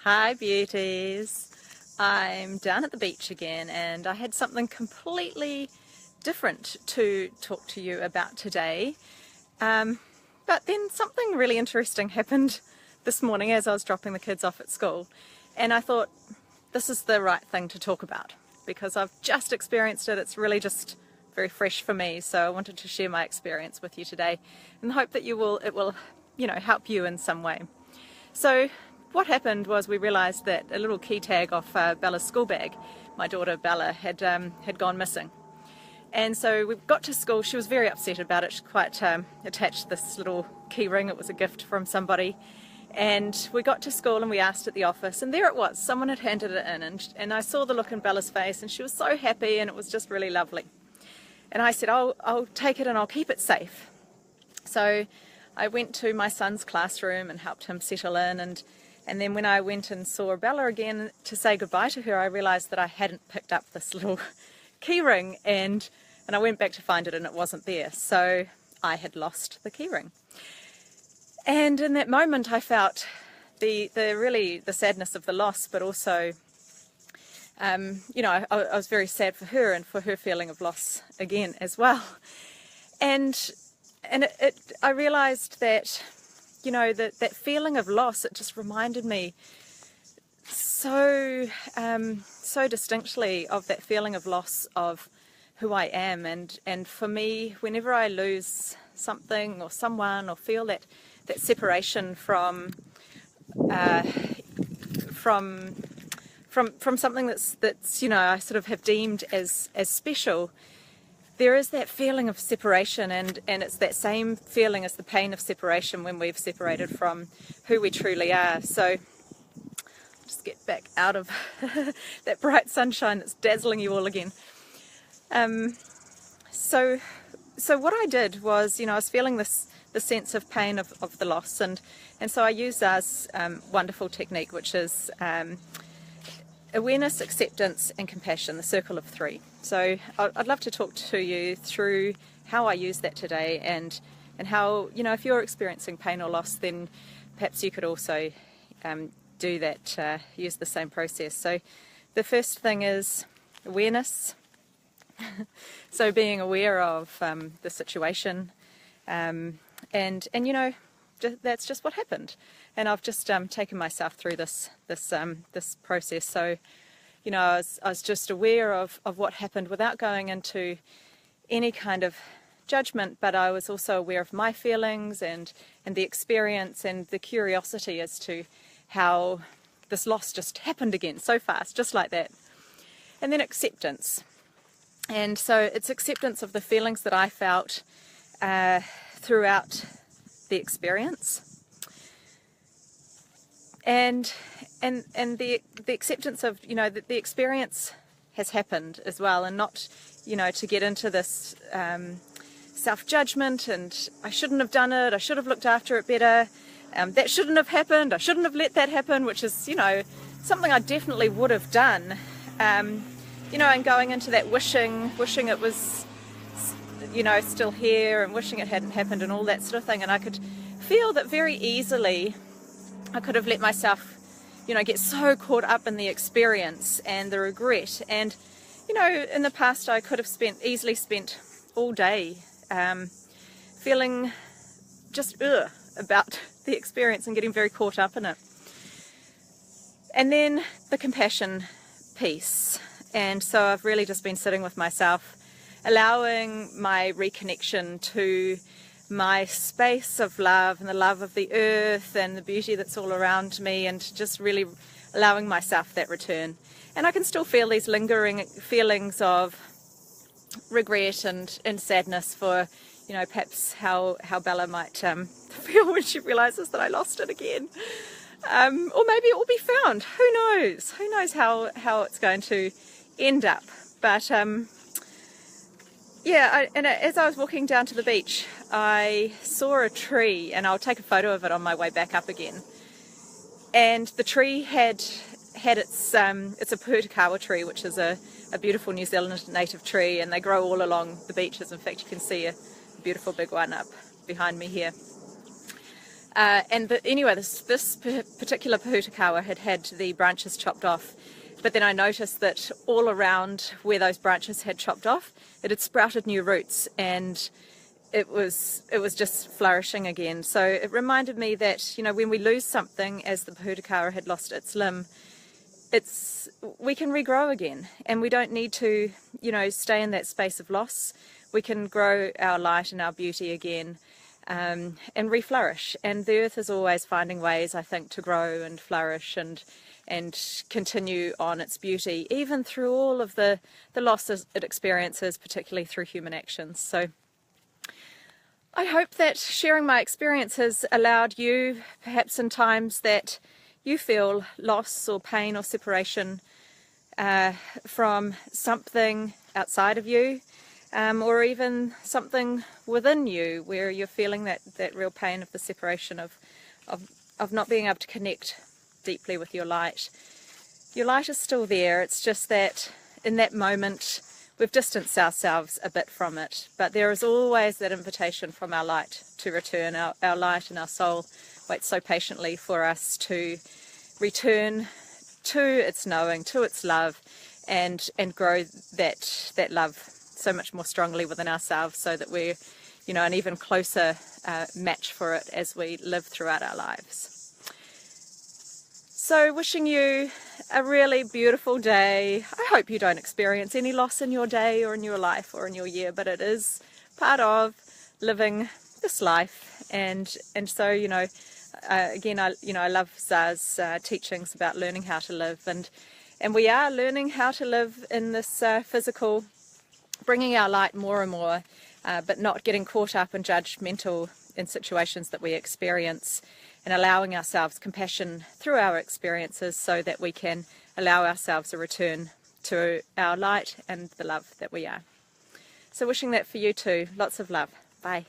Hi beauties! I'm down at the beach again and I had something completely different to talk to you about today. But then something really interesting happened this morning as I was dropping the kids off at school, and I thought this is the right thing to talk about because I've just experienced it. It's really just very fresh for me, so I wanted to share my experience with you today and hope that it will help you in some way. So what happened was we realised that a little key tag off Bella's school bag, my daughter Bella, had gone missing. And so we got to school. She was very upset about it. She quite attached this little key ring. It was a gift from somebody. And we got to school and we asked at the office, and there it was. Someone had handed it in, and I saw the look in Bella's face, and she was so happy, and it was just really lovely. And I said, I'll take it and I'll keep it safe. So I went to my son's classroom and helped him settle in, and then when I went and saw Bella again to say goodbye to her, I realised that I hadn't picked up this little key ring, and I went back to find it and it wasn't there. So I had lost the key ring. And in that moment I felt the sadness of the loss, but also I was very sad for her and for her feeling of loss again as well. And I realised that that feeling of loss, it just reminded me so distinctly of that feeling of loss of who I am, and for me, whenever I lose something or someone or feel that separation from something that's I sort of have deemed as special, there is that feeling of separation, and it's that same feeling as the pain of separation when we've separated from who we truly are. So just get back out of that bright sunshine that's dazzling you all again. So what I did was, I was feeling the sense of pain of the loss, and so I used our wonderful technique, which is awareness, acceptance and compassion, the circle of three. So I'd love to talk to you through how I use that today, and how, if you're experiencing pain or loss, then perhaps you could also do that, use the same process. So the first thing is awareness. So being aware of the situation, and that's just what happened. And I've just taken myself through this process. So, I was just aware of what happened without going into any kind of judgment, but I was also aware of my feelings and the experience and the curiosity as to how this loss just happened again so fast, just like that. And then acceptance. And so it's acceptance of the feelings that I felt throughout the experience, and the acceptance of that the experience has happened as well, and not to get into this self-judgment and I shouldn't have done it, I should have looked after it better, that shouldn't have happened, I shouldn't have let that happen, which is something I definitely would have done, and going into that wishing it was still here, and wishing it hadn't happened and all that sort of thing. And I could feel that very easily I could have let myself get so caught up in the experience and the regret, and in the past I could have easily spent all day feeling just about the experience and getting very caught up in it. And then the compassion piece, and so I've really just been sitting with myself, allowing my reconnection to my space of love and the love of the earth and the beauty that's all around me, and just really allowing myself that return. And I can still feel these lingering feelings of regret and sadness for perhaps how Bella might feel when she realizes that I lost it again, or maybe it will be found. Who knows how it's going to end up. But as I was walking down to the beach, I saw a tree, and I'll take a photo of it on my way back up again. And the tree had it's a purtikawa tree, which is a beautiful New Zealand native tree, and they grow all along the beaches. In fact, you can see a beautiful big one up behind me here. Anyway, this particular Pōhutukawa had the branches chopped off, but then I noticed that all around where those branches had chopped off, it had sprouted new roots, and it was just flourishing again. So it reminded me that, you know, when we lose something, as the Pōhutukawa had lost its limb, we can regrow again, and we don't need to, you know, stay in that space of loss. We can grow our light and our beauty again, and reflourish. And the earth is always finding ways, I think, to grow and flourish and continue on its beauty, even through all of the losses it experiences, particularly through human actions. So I hope that sharing my experience has allowed you, perhaps in times that you feel loss or pain or separation from something outside of you, or even something within you where you're feeling that real pain of the separation of not being able to connect deeply with your light. Your light is still there, it's just that in that moment we've distanced ourselves a bit from it, but there is always that invitation from our light to return. Our light and our soul waits so patiently for us to return to its knowing, to its love, and grow that love so much more strongly within ourselves, so that we're, you know, an even closer match for it as we live throughout our lives. So wishing you a really beautiful day. I hope you don't experience any loss in your day or in your life or in your year, but it is part of living this life. And so, you know, again, I love Za's teachings about learning how to live, and we are learning how to live in this physical, bringing our light more and more, but not getting caught up and judgmental in situations that we experience, and allowing ourselves compassion through our experiences so that we can allow ourselves a return to our light and the love that we are. So wishing that for you too. Lots of love. Bye.